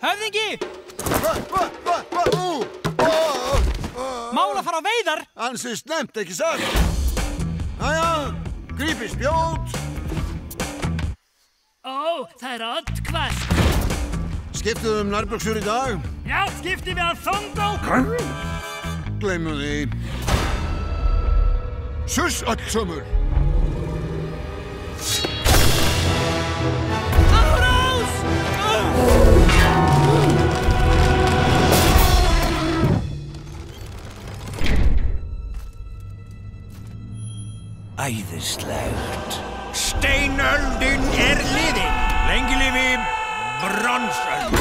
Höfðingi! Mál að fara á veiðar! Ansi snemmt, ekki satt? Jæja, grípi spjót. Ó, það er oddhvasst. Skiptuðu nærbuxur í dag? Já, skipti við að þongó. Gleymum því. Suss öll sömur. Árás! Æðislegt. Steinöldin liðin. Lengi lifi bronsöld.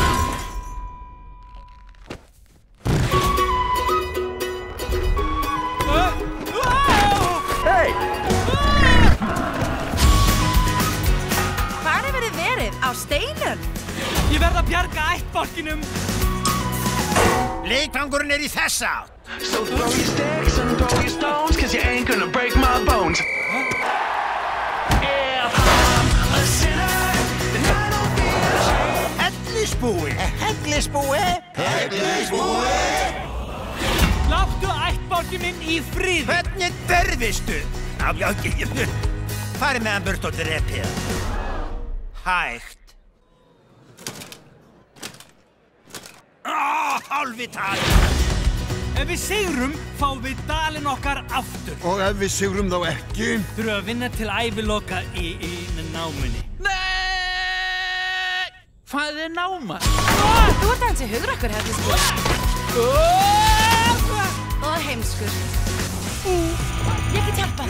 Hey! Hvar hefur þið verið? Á steinöld? Ég verð að bjarga ættbálkinum. Leikvangurinn í þessa átt. So throw your sticks and throw your stones, cause you ain't gonna break my bones. If I'm a sinner, then I don't feel ashamed. Hellisbúi. Hellisbúi. Láttu ættbálkin minn í friði. Hvernig berðistu? Farið með hann burt og drepið. Hægt. Hálfi tal. Ef við sigrum, fáum við dalinn okkar aftur. Og ef við sigrum þá ekki? Þurfum að vinna til æviloka í námunni. Nei! Hvað er náma? Þú ert aðeins í hugrakkur, Hellisbúi. Og heimskur. Ég get hjálpa.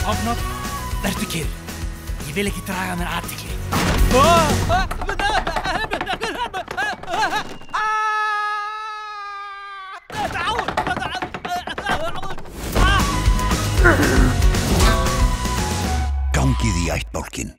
Hofnótt, vertu kyrr. Ég vil ekki draga mér athygli. Gangið í ættbálkinn.